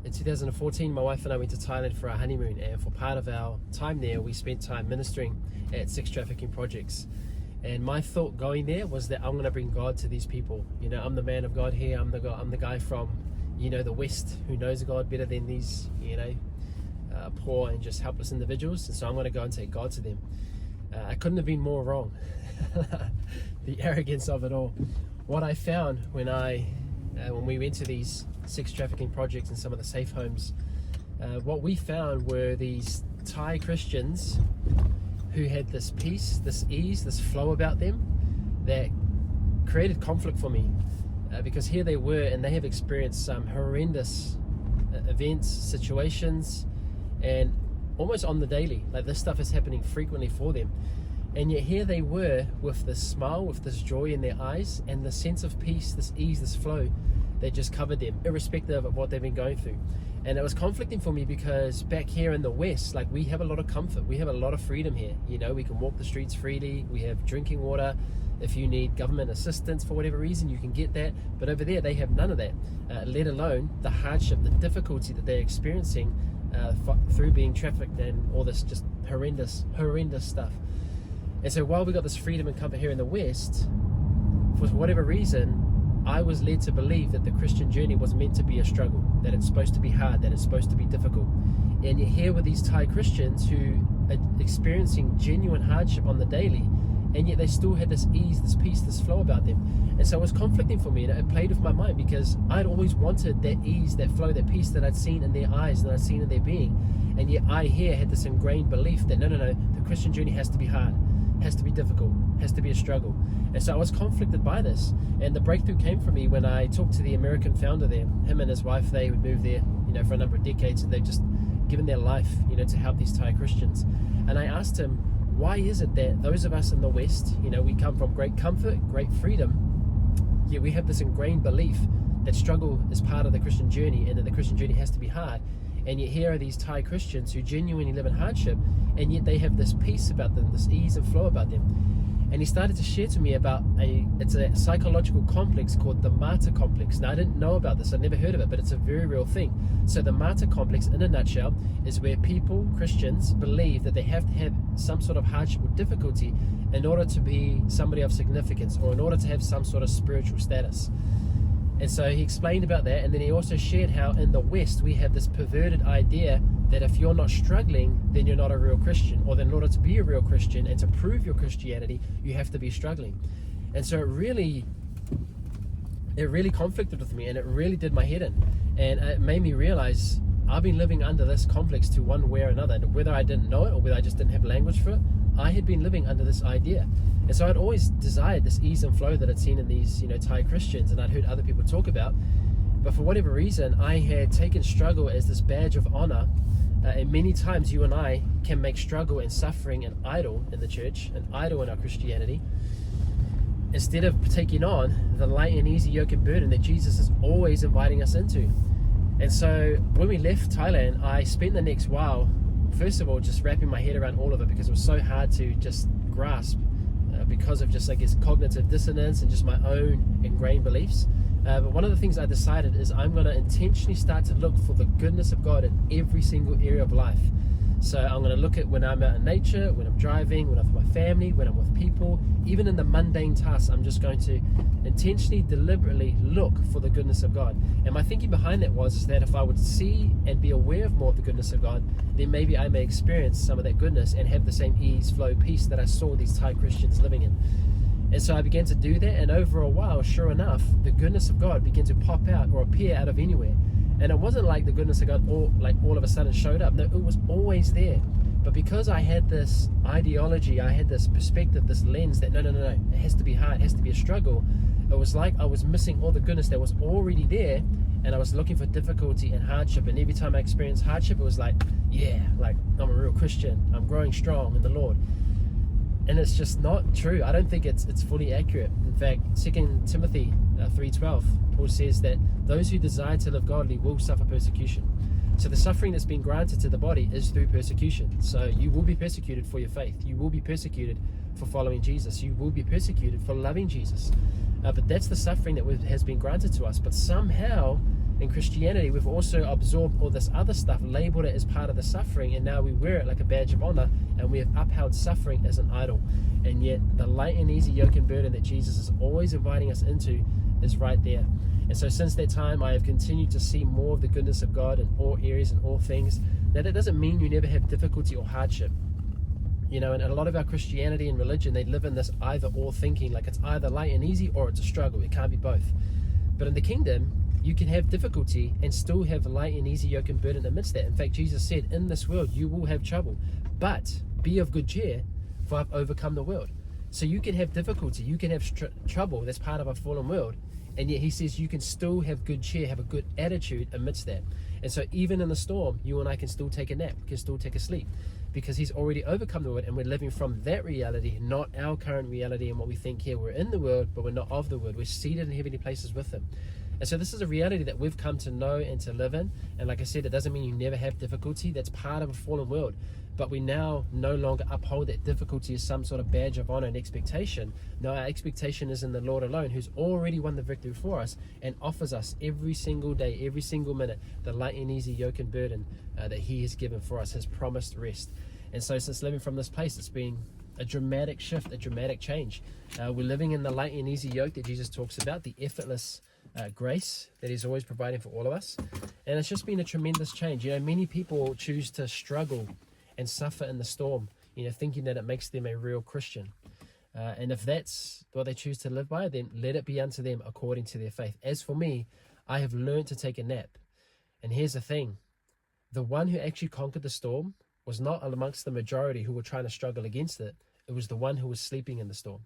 In 2014, my wife and I went to Thailand for our honeymoon, and for part of our time there, we spent time ministering at sex trafficking projects. And my thought going there was that I'm going to bring God to these people. You know, I'm the man of God here. I'm the guy from, the West who knows God better than these, poor and just helpless individuals. And so I'm going to go and take God to them. I couldn't have been more wrong. The arrogance of it all. What I found when we went to these sex trafficking projects in some of the safe homes, what we found were these Thai Christians who had this peace, this ease, this flow about them that created conflict for me, because here they were and they have experienced some horrendous events, situations, and almost on the daily, like this stuff is happening frequently for them. And yet here they were with this smile, with this joy in their eyes, and the sense of peace, this ease, this flow that just covered them, irrespective of what they've been going through. And it was conflicting for me because back here in the West, like, we have a lot of comfort, we have a lot of freedom here. We can walk the streets freely, we have drinking water. If you need government assistance for whatever reason, you can get that. But over there, they have none of that, let alone the hardship, the difficulty that they're experiencing through being trafficked and all this just horrendous stuff. And so while we got this freedom and comfort here in the West, for whatever reason, I was led to believe that the Christian journey was meant to be a struggle, that it's supposed to be hard, that it's supposed to be difficult. And yet here were these Thai Christians who are experiencing genuine hardship on the daily, and yet they still had this ease, this peace, this flow about them. And so it was conflicting for me, and it played with my mind because I'd always wanted that ease, that flow, that peace that I'd seen in their eyes and that I'd seen in their being. And yet I here had this ingrained belief that no, the Christian journey has to be hard, has to be difficult, has to be a struggle. And so I was conflicted by this. And the breakthrough came for me when I talked to the American founder there. Him and his wife, they would move there, for a number of decades, and they've just given their life, to help these Thai Christians. And I asked him, why is it that those of us in the West, we come from great comfort, great freedom, yet we have this ingrained belief that struggle is part of the Christian journey and that the Christian journey has to be hard. And yet here are these Thai Christians who genuinely live in hardship, and yet they have this peace about them, this ease and flow about them. And he started to share to me about it's a psychological complex called the martyr complex. Now, I didn't know about this, I'd never heard of it, but it's a very real thing. So the martyr complex, in a nutshell, is where people, Christians, believe that they have to have some sort of hardship or difficulty in order to be somebody of significance, or in order to have some sort of spiritual status. And so he explained about that, and then he also shared how in the West we have this perverted idea that if you're not struggling, then you're not a real Christian, or that in order to be a real Christian and to prove your Christianity, you have to be struggling. And so it really conflicted with me, and it really did my head in. And it made me realize I've been living under this complex to one way or another, and whether I didn't know it or whether I just didn't have language for it, I had been living under this idea. And so I'd always desired this ease and flow that I'd seen in these, Thai Christians, and I'd heard other people talk about. But for whatever reason, I had taken struggle as this badge of honor. And many times you and I can make struggle and suffering an idol in the church, an idol in our Christianity, instead of taking on the light and easy yoke and burden that Jesus is always inviting us into. And so when we left Thailand, I spent the next while, first of all, just wrapping my head around all of it, because it was so hard to just grasp because of just, I guess, cognitive dissonance and just my own ingrained beliefs. But one of the things I decided is I'm going to intentionally start to look for the goodness of God in every single area of life. So I'm going to look at when I'm out in nature, when I'm driving, when I'm with my family, when I'm with people, even in the mundane tasks. I'm just going to intentionally, deliberately look for the goodness of God. And my thinking behind that was that if I would see and be aware of more of the goodness of God, then maybe I may experience some of that goodness and have the same ease, flow, peace that I saw these Thai Christians living in. And so I began to do that, and over a while, sure enough, the goodness of God began to pop out or appear out of anywhere. And it wasn't like the goodness of God all of a sudden showed up. No, it was always there. But because I had this ideology, I had this perspective, this lens that no, it has to be hard, it has to be a struggle. It was like I was missing all the goodness that was already there, and I was looking for difficulty and hardship. And every time I experienced hardship, it was like, yeah, like I'm a real Christian. I'm growing strong in the Lord. And it's just not true. I don't think it's fully accurate. In fact, 2 Timothy 3:12, Paul says that those who desire to live godly will suffer persecution. So the suffering that's been granted to the body is through persecution. So you will be persecuted for your faith. You will be persecuted for following Jesus. You will be persecuted for loving Jesus. But that's the suffering that has been granted to us. But somehow in Christianity, we've also absorbed all this other stuff, labeled it as part of the suffering, and now we wear it like a badge of honor, and we have upheld suffering as an idol. And yet the light and easy yoke and burden that Jesus is always inviting us into is right there. And so since that time, I have continued to see more of the goodness of God in all areas and all things. Now, that doesn't mean you never have difficulty or hardship. And a lot of our Christianity and religion, they live in this either or thinking, like it's either light and easy or it's a struggle. It can't be both. But in the kingdom, you can have difficulty and still have light and easy yoke and burden amidst that. In fact, Jesus said, in this world, you will have trouble, but be of good cheer, for I've overcome the world. So you can have difficulty, you can have trouble, that's part of a fallen world. And yet he says you can still have good cheer, have a good attitude amidst that. And so even in the storm, you and I can still take a nap, can still take a sleep, because he's already overcome the world, and we're living from that reality, not our current reality and what we think here. We're in the world, but we're not of the world. We're seated in heavenly places with him. And so this is a reality that we've come to know and to live in. And like I said, it doesn't mean you never have difficulty. That's part of a fallen world. But we now no longer uphold that difficulty as some sort of badge of honor and expectation. No, our expectation is in the Lord alone, who's already won the victory for us and offers us every single day, every single minute, the light and easy yoke and burden that he has given for us, his promised rest. And so since living from this place, it's been a dramatic shift, a dramatic change. We're living in the light and easy yoke that Jesus talks about, the effortless grace that he's always providing for all of us. And it's just been a tremendous change. Many people choose to struggle and suffer in the storm, thinking that it makes them a real Christian. And if that's what they choose to live by, then let it be unto them according to their faith. As for me, I have learned to take a nap. And here's the thing. The one who actually conquered the storm was not amongst the majority who were trying to struggle against it. It was the one who was sleeping in the storm.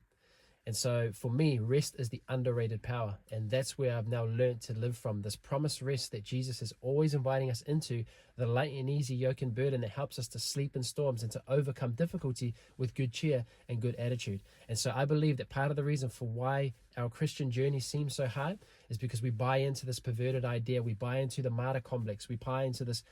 And so for me, rest is the underrated power. And that's where I've now learned to live from, this promised rest that Jesus is always inviting us into, the light and easy yoke and burden that helps us to sleep in storms and to overcome difficulty with good cheer and good attitude. And so I believe that part of the reason for why our Christian journey seems so hard is because we buy into this perverted idea. We buy into the martyr complex. We buy into this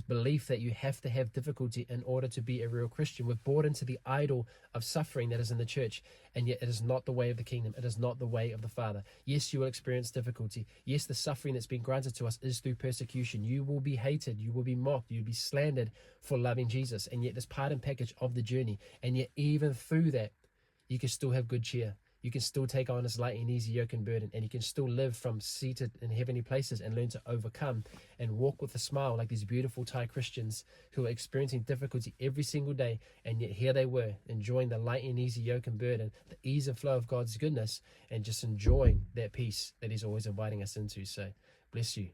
belief that you have to have difficulty in order to be a real Christian. We've bought into the idol of suffering that is in the church, and yet it is not the way of the kingdom. It is not the way of the Father. Yes, you will experience difficulty. Yes, the suffering that's been granted to us is through persecution. You will be hated. You will be mocked. You'll be slandered for loving Jesus, and yet this part and package of the journey. And yet even through that, you can still have good cheer. You can still take on this light and easy yoke and burden, and you can still live from seated in heavenly places and learn to overcome and walk with a smile like these beautiful Thai Christians who are experiencing difficulty every single day, and yet here they were enjoying the light and easy yoke and burden, the ease and flow of God's goodness, and just enjoying that peace that he's always inviting us into. So bless you.